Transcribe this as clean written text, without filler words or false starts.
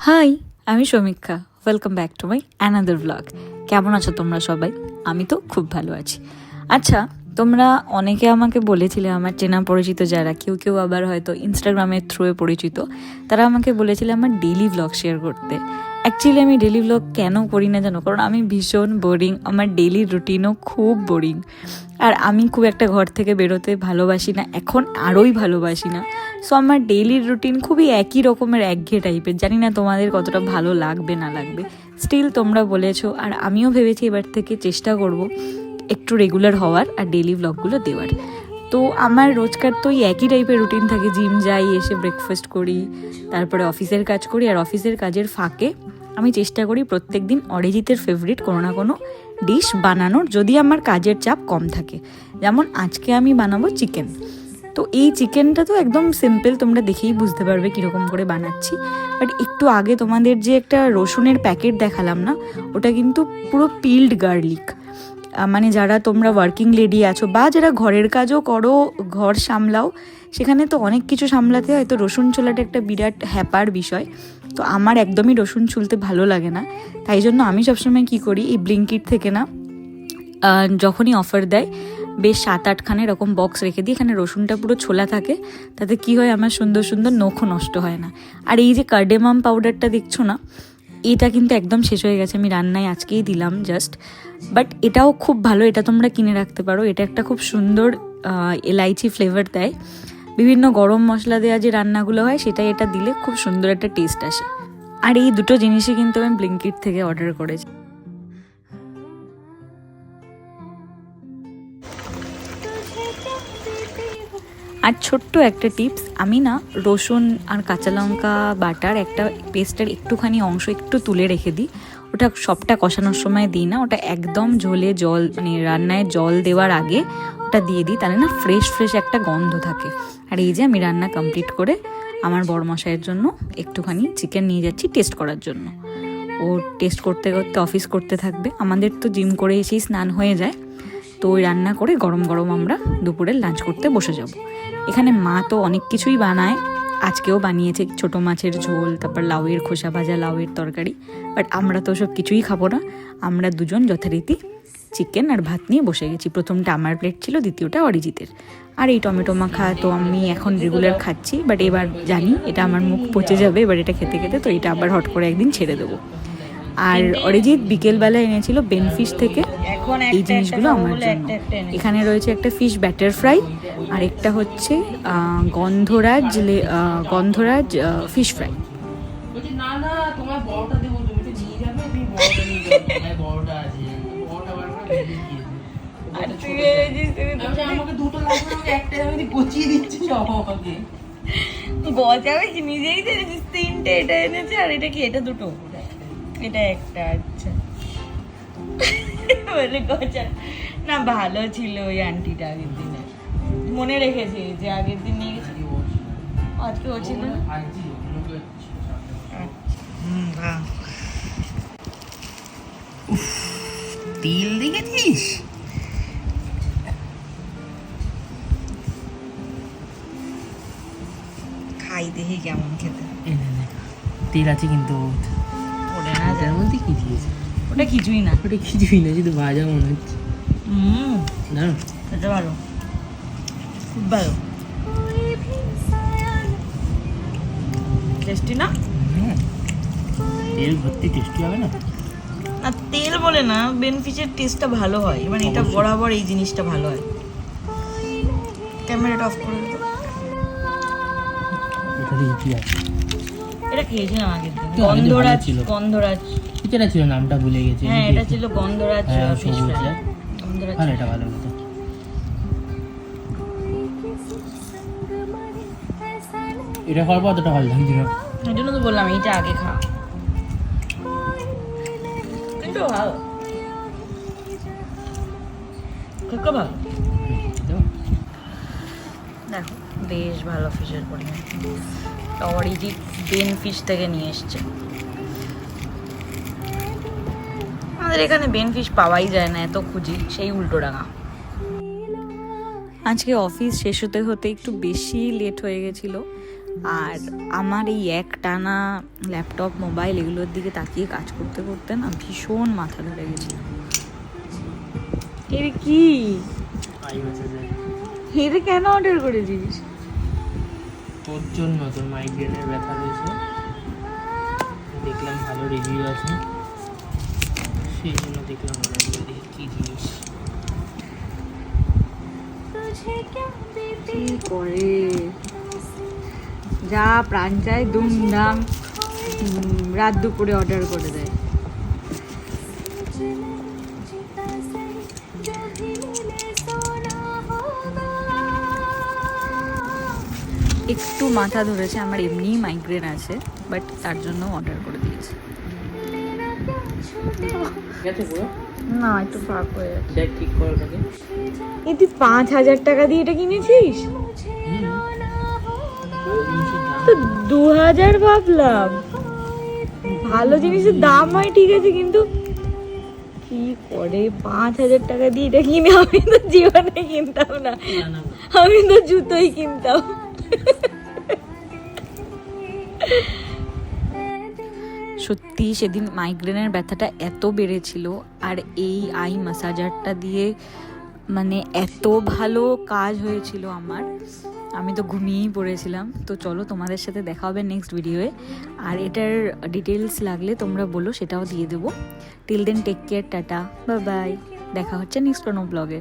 High, আমি সমীক্ষা। Welcome back to my another blog. কেমন আছো তোমরা সবাই? আমি তো খুব ভালো আছি। আচ্ছা, তোমরা অনেকে আমাকে বলেছিলে, আমার চেনা পরিচিত যারা, কেউ কেউ আবার হয়তো ইনস্টাগ্রামের থ্রুয়ে পরিচিত, তারা আমাকে বলেছিল আমার ডেইলি ব্লগ শেয়ার করতে। অ্যাকচুয়ালি আমি ডেইলি ব্লগ কেন করি না জানো? কারণ আমি ভীষণ বোরিং, আমার ডেইলি রুটিনও খুব বোরিং। আর আমি খুব একটা ঘর থেকে বেরোতে ভালোবাসি না, এখন আরোই ভালোবাসি না। সো আমার ডেইলি রুটিন খুবই একই রকমের, একঘেয়ে টাইপের। জানি না তোমাদের কতটা ভালো লাগবে না লাগবে, স্টিল তোমরা বলেছো, আর আমিও ভেবেছি এবার থেকে চেষ্টা করব একটু রেগুলার হওয়ার আর ডেইলি ব্লগগুলো দেওয়ার। তো আমার রোজকার তো এই একই টাইপের রুটিন থাকে। জিম যাই, এসে ব্রেকফাস্ট করি, তারপরে অফিসের কাজ করি, আর অফিসের কাজের ফাঁকে আমি চেষ্টা করি প্রত্যেক দিন অরিজিতের ফেভারিট কোনো না কোনো ডিশ বানানোর, যদি আমার কাজের চাপ কম থাকে। যেমন আজকে আমি বানাবো চিকেন। তো এই চিকেনটা তো একদম সিম্পল, তোমরা দেখেই বুঝতে পারবে কীরকম করে বানাচ্ছি। বাট একটু আগে তোমাদের যে একটা রসুনের প্যাকেট দেখালাম না, ওটা কিন্তু পুরো পিল্ড গার্লিক। মানে যারা তোমরা ওয়ার্কিং লেডি আছো বা যারা ঘরের কাজও করো, ঘর সামলাও, সেখানে তো অনেক কিছু সামলাতে হয়। তো রসুন ছোলাটা একটা বিরাট হ্যাপার বিষয়। তো আমার একদমই রসুন ছুলতে ভালো লাগে না, তাই জন্য আমি সবসময় কী করি, এই ব্লিঙ্কিট থেকে না যখনই অফার দেয় বেশ 7-8 খানা এরকম বক্স রেখে দিই। এখানে রসুনটা পুরো ছোলা থাকে, তাতে কি হয় আমার সুন্দর সুন্দর নখও নষ্ট হয় না। আর এই যে কার্ডেমাম পাউডারটা দেখছো না, এটা কিন্তু একদম শেষ হয়ে গেছে, আমি রান্নায় আজকেই দিলাম জাস্ট। বাট এটাও খুব ভালো, এটা তোমরা কিনে রাখতে পারো। এটা একটা খুব সুন্দর এলাইচি ফ্লেভার দেয়। বিভিন্ন গরম মশলা দেওয়া যে রান্নাগুলো হয়, সেটাই এটা দিলে খুব সুন্দর একটা টেস্ট আসে। আর এই দুটো জিনিসই কিন্তু আমি ব্লিঙ্কিট থেকে অর্ডার করেছি। আর ছোট্ট একটা টিপস, আমি না রসুন আর কাঁচা লঙ্কা বাটার একটা পেস্টের একটুখানি অংশ একটু তুলে রেখে দিই। ওটা সবটা কষানোর সময় দিই না, ওটা একদম ঝোলে জল, মানে রান্নায় জল দেওয়ার আগে ওটা দিয়ে দিই, তাহলে না ফ্রেশ ফ্রেশ একটা গন্ধ থাকে। আর এই যে আমি রান্না কমপ্লিট করে আমার বড়মশাইয়ের জন্য একটুখানি চিকেন নিয়ে যাচ্ছি টেস্ট করার জন্য। ও টেস্ট করতে করতে অফিস করতে থাকবে। আমাদের তো জিম করে এসেই স্নান হয়ে যায়, তো ওই রান্না করে গরম গরম আমরা দুপুরের লাঞ্চ করতে বসে যাব। এখানে মা তো অনেক কিছুই বানায়, আজকেও বানিয়েছে ছোটো মাছের ঝোল, তারপর লাউয়ের খোসা ভাজা, লাউয়ের তরকারি। বাট আমরা তো সব কিছুই খাবো না, আমরা দুজন যথারীতি চিকেন আর ভাত নিয়ে বসে গেছি। প্রথমটা আমার প্লেট ছিল, দ্বিতীয়টা অরিজিতের। আর এই টমেটো মাখা তো আমি এখন রেগুলার খাচ্ছি, বাট এবার জানি এটা আমার মুখ পচে যাবে এবার এটা খেতে খেতে, তো এটা আবার হট করে একদিন ছেড়ে দেবো। আর অরিজিৎ বিকেলবেলা এনেছিল বেনফিশ থেকে এই জিনিসগুলো আমার জন্য। এখানে রয়েছে একটা ফিশ ব্যাটার ফ্রাই, আর একটা হচ্ছে গন্ধরাজ ফিশ ফ্রাই। নিজেই তিনটে, এটা এনেছে আর এটা কি, এটা দুটো, এটা একটা। আচ্ছা না, ভালো ছিল ওই আন্টিটা, আগের দিনে মনে রেখেছে যে আগের দিন নিয়ে গেছি, আজকে ও ছিল। তেল দেখেছিস? খাই দেখি কেমন খেতে। তেল আছে কিন্তু ওটার মধ্যে কি দিয়েছে? ওটা কিছুই না, ওটা কিছুই না, শুধু ভাজা মনে হচ্ছে। দারুণ, এটা ভালো, খুব ভালো, টেস্টি না? তেল ভর্তি টেস্টি হবে না? না তেল বলে না, বেনফিশের টেস্টটা ভালো হয়, মানে এটা বরাবর এই জিনিসটা ভালো হয়। ক্যামেরাটা অফ করে দিও। এটা খেয়েছিলাম আগের দিন, গন্ধরাজ এটা ছিল, নামটা ভুলে গেছি। হ্যাঁ, এটা ছিল গন্ধরাজ ফিশ ফ্রাই। ভালো, এটা ভালো হতো। এটা খাওয়ার পর অতটা ভালো লাগছিল, এই জন্য তো বললাম এইটা আগে খা, কিন্তু ভালো, খুব ভালো। দেখো বেশ ভালো ফিশের পরিমাণ, অরিজিৎ বেনফিশ থেকে নিয়ে এসছে। আমাদের এখানে বেনফিশ পাওয়াই যায় না, এত খুঁজি, সেই উল্টোডাঙা। আজকে অফিস শেষ হতে হতে একটু বেশি লেট হয়ে গেছিলো, আর আমার এই এক টানা ল্যাপটপ মোবাইল এগুলোর দিকে তাকিয়ে কাজ করতে করতে না ভীষণ মাথা ধরে গেছিল। এর কি আই ম্যাসাজের এটা কেন অর্ডার করেছিস? তোর জন্য, তোর মাইগ্রেনের ব্যথা রয়েছে, দেখলাম ভালো রিভিউ আছে, সেই জন্য দেখলাম অর্ডার করে দেখি কী জিনিস। কি করে যা প্রাণ চায় দুমদাম রাত দুপুরে অর্ডার করে দেয়। একটু মাথা ধরেছে, আমার এমনিই মাইগ্রেন আছে, বাট তার জন্য অর্ডার করে দিয়েছে। ঠিক আছে পুরো? না একটু ফাঁক হয়ে যাচ্ছে। দেখ ঠিক করে ওটাকে। এই তুই 5,000 টাকা দিয়ে এটা কিনেছিস? তো 2,000 ভাবলাম। ভালো জিনিসের দাম হয় ঠিক আছে, কিন্তু কি করে 5,000 টাকা দিয়ে এটা কিনে? আমি তো জীবনে কিনতাম না, আমি তো জুতোই কিনতাম। সত্যি সেদিন মাইগ্রেনের ব্যথাটা এত বেড়েছিল, আর এই আই ম্যাসাজারটা দিয়ে মানে এত ভালো কাজ হয়েছিল আমার, আমি তো ঘুমিয়েই পড়েছিলাম। তো চলো তোমাদের সাথে দেখা হবে নেক্সট ভিডিওয়ে, আর এটার ডিটেলস লাগলে তোমরা বলো, সেটাও দিয়ে দেবো। Till then take care, tata, bye bye, দেখা হচ্ছে নেক্সট কোনো ব্লগে।